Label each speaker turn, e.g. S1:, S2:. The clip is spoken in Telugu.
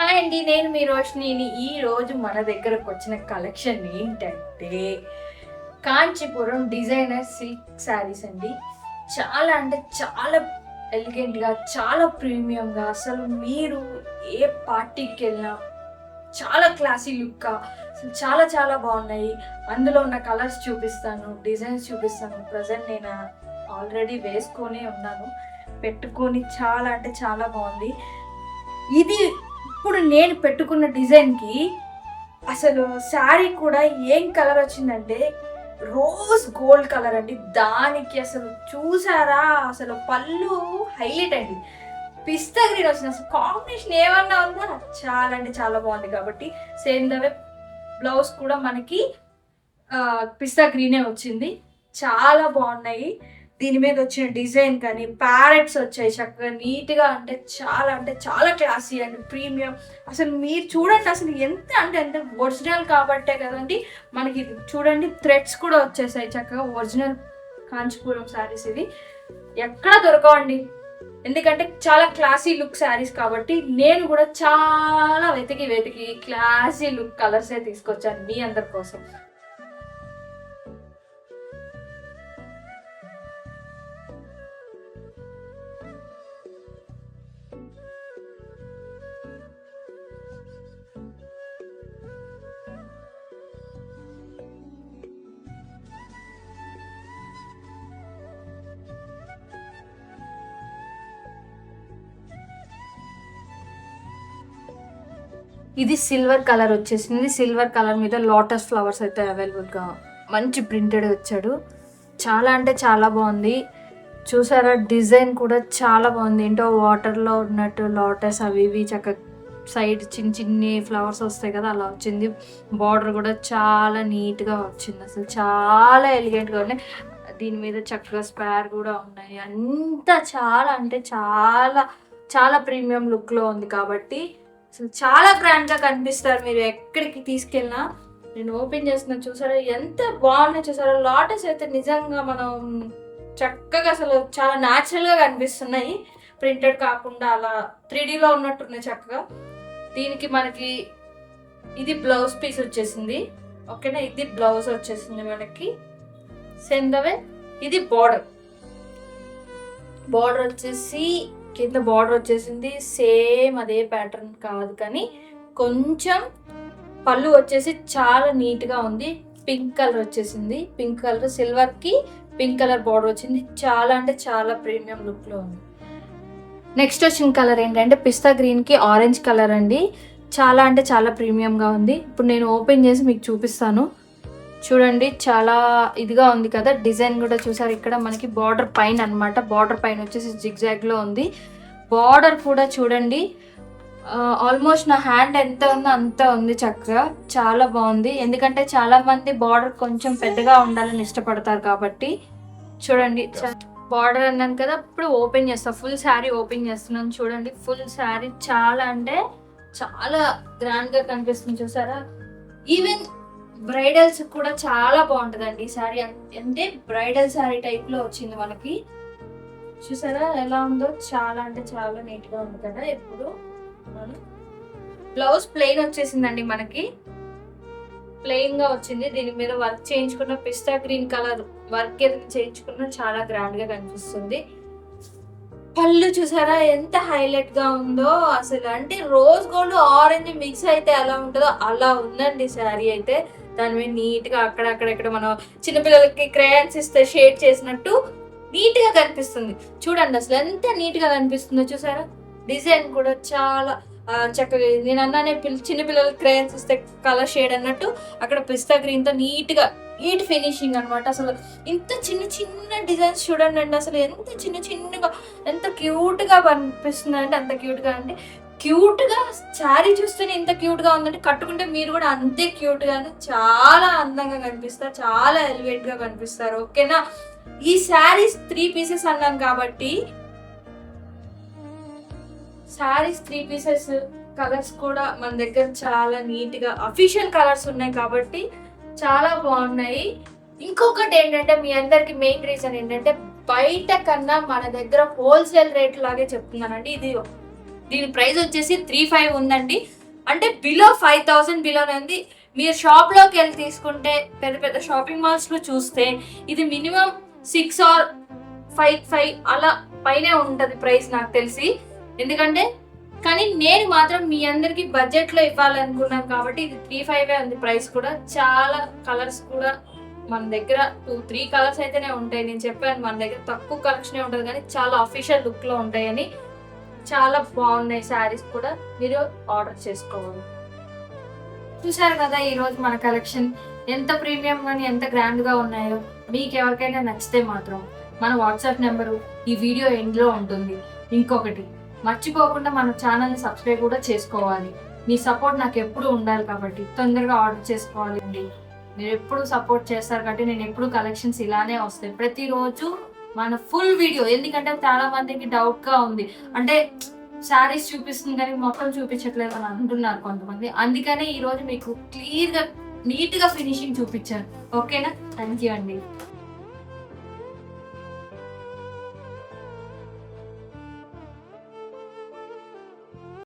S1: హాయ్ అండి, నేను మీ రోషినిని. ఈరోజు మన దగ్గరకు వచ్చిన కలెక్షన్ ఏంటంటే కాంచీపురం డిజైనర్ సిల్క్ శారీస్ అండి. చాలా అంటే చాలా ఎలిగెంట్గా, చాలా ప్రీమియంగా, అసలు మీరు ఏ పార్టీకి వెళ్ళినా చాలా క్లాసీ లుక్గా అసలు చాలా చాలా బాగున్నాయి. అందులో ఉన్న కలర్స్ చూపిస్తాను, డిజైన్స్ చూపిస్తాను. ప్రజెంట్ నేను ఆల్రెడీ వేసుకొని ఉన్నాను, పెట్టుకొని చాలా అంటే చాలా బాగుంది. ఇది ఇప్పుడు నేను పెట్టుకున్న డిజైన్కి అసలు శారీ కూడా ఏం కలర్ వచ్చిందంటే రోజ్ గోల్డ్ కలర్ అండి. దానికి అసలు చూసారా, అసలు పళ్ళు హైలైట్ అండి. పిస్తా గ్రీన్ వచ్చింది, అసలు కాంబినేషన్ ఏమన్నా ఉందా, చాలా అంటే చాలా బాగుంది. కాబట్టి సేమ్ దవే బ్లౌజ్ కూడా మనకి పిస్తా గ్రీనే వచ్చింది. చాలా బాగున్నాయి. దీని మీద వచ్చిన డిజైన్ కానీ ప్యారెట్స్ వచ్చాయి చక్కగా నీట్గా, అంటే చాలా క్లాసీ అండ్ ప్రీమియం. అసలు మీరు చూడండి, అసలు ఎంత అంటే ఒరిజినల్ కాబట్టే కదండి మనకి. చూడండి, థ్రెడ్స్ కూడా వచ్చేసాయి చక్కగా. ఒరిజినల్ కాంచీపురం శారీస్ ఇవి ఎక్కడ దొరకవండి, ఎందుకంటే చాలా క్లాసీ లుక్ శారీస్ కాబట్టి. నేను కూడా చాలా వెతికి క్లాసీ లుక్ కలర్సే తీసుకొచ్చాను మీ అందరి కోసం. ఇది సిల్వర్ కలర్ వచ్చేసింది. సిల్వర్ కలర్ మీద లోటస్ ఫ్లవర్స్ అయితే అవైలబుల్గా మంచి ప్రింటెడ్ వచ్చాడు. చాలా అంటే చాలా బాగుంది. చూసారా, డిజైన్ కూడా చాలా బాగుంది. ఏంటో వాటర్లో ఉన్నట్టు లోటస్ అవి ఇవి చక్కగా సైడ్ చిన్న చిన్ని ఫ్లవర్స్ వస్తాయి కదా, అలా వచ్చింది. బార్డర్ కూడా చాలా నీట్గా వచ్చింది, అసలు చాలా ఎలిగెంట్గా ఉన్నాయి. దీని మీద చక్కగా స్పేర్ కూడా ఉన్నాయి. అంతా చాలా అంటే చాలా చాలా ప్రీమియం లుక్లో ఉంది కాబట్టి అసలు చాలా గ్రాండ్గా కనిపిస్తారు మీరు ఎక్కడికి తీసుకెళ్ళినా. నేను ఓపెన్ చేస్తున్నా, చూసారా ఎంత బాగున్నాయి. చూసారా, లాటస్ అయితే నిజంగా మనం చక్కగా అసలు చాలా న్యాచురల్గా కనిపిస్తున్నాయి, ప్రింటెడ్ కాకుండా అలా 3Dలో ఉన్నట్టున్నాయి చక్కగా. దీనికి మనకి ఇది బ్లౌజ్ పీస్ వచ్చేసింది, ఓకేనా. ఇది బ్లౌజ్ వచ్చేసింది మనకి. సెందవే ఇది బార్డర్ వచ్చేసి కింద బార్డర్ వచ్చేసింది. సేమ్ అదే ప్యాటర్న్ కాదు కానీ కొంచెం పళ్ళు వచ్చేసి చాలా నీట్గా ఉంది. పింక్ కలర్ వచ్చేసింది, పింక్ కలర్ సిల్వర్కి పింక్ కలర్ బార్డర్ వచ్చింది. చాలా అంటే చాలా ప్రీమియం లుక్లో ఉంది. నెక్స్ట్ వచ్చిన కలర్ ఏంటంటే పిస్తా గ్రీన్కి ఆరెంజ్ కలర్ అండి. చాలా అంటే చాలా ప్రీమియంగా ఉంది. ఇప్పుడు నేను ఓపెన్ చేసి మీకు చూపిస్తాను. చూడండి, చాలా ఇదిగా ఉంది కదా. డిజైన్ కూడా చూసారు, ఇక్కడ మనకి బార్డర్ పైన అనమాట. బార్డర్ పైన వచ్చేసి జిగ్జాగ్లో ఉంది. బార్డర్ కూడా చూడండి, ఆల్మోస్ట్ నా హ్యాండ్ ఎంత ఉందో అంత ఉంది చక్కగా. చాలా బాగుంది, ఎందుకంటే చాలా మంది బార్డర్ కొంచెం పెద్దగా ఉండాలని ఇష్టపడతారు కాబట్టి. చూడండి, బార్డర్ అన్నాను కదా, ఇప్పుడు ఓపెన్ చేస్తా. ఫుల్ శారీ ఓపెన్ చేస్తున్నాను. చూడండి, ఫుల్ శారీ చాలా అంటే చాలా గ్రాండ్గా కనిపిస్తుంది. చూసారా, ఈవెన్ బ్రైడల్స్ కూడా చాలా బాగుంటుందండి ఈ శారీ. అంటే బ్రైడల్ శారీ టైప్లో వచ్చింది మనకి. చూసారా ఎలా ఉందో, చాలా అంటే చాలా నీట్గా ఉంది కదా. ఇప్పుడు బ్లౌజ్ ప్లెయిన్ వచ్చేసిందండి మనకి, ప్లెయిన్ గా వచ్చింది. దీని మీద వర్క్ చేయించుకున్న పిస్తా గ్రీన్ కలర్ వర్క్ ఏదైనా చేయించుకున్నా చాలా గ్రాండ్ గా కనిపిస్తుంది. పళ్ళు చూసారా ఎంత హైలైట్ గా ఉందో అసలు. అంటే రోజ్ గోల్డ్ ఆరెంజ్ మిక్స్ అయితే ఎలా ఉంటుందో అలా ఉందండి శారీ అయితే. దాని మీద నీట్ గా అక్కడక్కడ మనం చిన్నపిల్లలకి క్రేయాన్స్ ఇస్తే షేడ్ చేసినట్టు నీట్ గా కనిపిస్తుంది. చూడండి అసలు ఎంత నీట్ గా కనిపిస్తుందో. చూసారా, డిజైన్ కూడా చాలా చక్కగా. నేను అన్నానే చిన్నపిల్లలకి క్రేయాన్స్ ఇస్తే కలర్ షేడ్ అన్నట్టు అక్కడ పిస్తా గ్రీన్ తో నీట్ ఫినిషింగ్ అనమాట. అసలు ఇంత చిన్న చిన్న డిజైన్స్ చూడండి అండి, అసలు ఎంత చిన్నగా ఎంత క్యూట్ గా కనిపిస్తుంది అంటే అంత క్యూట్ గా. అంటే క్యూట్ గా శారీ చూస్తేనే ఇంత క్యూట్ గా ఉందంటే కట్టుకుంటే మీరు కూడా అంతే క్యూట్ గాను చాలా అందంగా కనిపిస్తారు, చాలా ఎలివేట్ గా కనిపిస్తారు, ఓకేనా. ఈ శారీస్ 3 పీసెస్ అన్నాను కాబట్టి శారీస్ 3 పీసెస్ కలర్స్ కూడా మన దగ్గర చాలా నీట్ గా అఫీషియల్ కలర్స్ ఉన్నాయి కాబట్టి చాలా బాగున్నాయి. ఇంకొకటి ఏంటంటే మీ అందరికి మెయిన్ రీజన్ ఏంటంటే బయట కన్నా మన దగ్గర హోల్సేల్ రేట్ లాగే చెప్తున్నానండి. ఇది దీని ప్రైస్ వచ్చేసి 35 ఉందండి. అంటే బిలో 5000 బిలోనే ఉంది. మీరు షాప్లోకి వెళ్ళి తీసుకుంటే పెద్ద పెద్ద షాపింగ్ మాల్స్లో చూస్తే ఇది మినిమం 6 or 5 అలా పైనే ఉంటుంది ప్రైస్ నాకు తెలిసి. ఎందుకంటే కానీ నేను మాత్రం మీ అందరికి బడ్జెట్లో ఇవ్వాలనుకున్నాను కాబట్టి ఇది 35 ఉంది ప్రైస్ కూడా. చాలా కలర్స్ కూడా మన దగ్గర 2-3 కలర్స్ అయితేనే ఉంటాయి. నేను చెప్పాను మన దగ్గర తక్కువ కలెక్షనే ఉంటుంది కానీ చాలా అఫీషియల్ లుక్లో ఉంటాయని. చాలా బాగున్నాయి శారీస్ కూడా, మీరు ఆర్డర్ చేసుకోవాలి. చూసారు కదా ఈరోజు మన కలెక్షన్ ఎంత ప్రీమియం కానీ ఎంత గ్రాండ్గా ఉన్నాయో. మీకు ఎవరికైనా నచ్చితే మాత్రం మన వాట్సాప్ నెంబరు ఈ వీడియో ఎండ్లో ఉంటుంది. ఇంకొకటి మర్చిపోకుండా మన ఛానల్ని సబ్స్క్రైబ్ కూడా చేసుకోవాలి. మీ సపోర్ట్ నాకు ఎప్పుడు ఉండాలి కాబట్టి తొందరగా ఆర్డర్ చేసుకోవాలి అండి. మీరు ఎప్పుడు సపోర్ట్ చేస్తారు కాబట్టి నేను ఎప్పుడు కలెక్షన్స్ ఇలానే వస్తాయి ప్రతిరోజు మన ఫుల్ వీడియో. ఎందుకంటే చాలా మందికి డౌట్గా ఉంది, అంటే శారీస్ చూపిస్తుంది కానీ మొత్తం చూపించట్లేదు అని అంటున్నారు కొంతమంది. అందుకనే ఈరోజు మీకు క్లియర్గా నీట్గా ఫినిషింగ్ చూపించాను. ఓకేనా? థ్యాంక్ యూ అండి.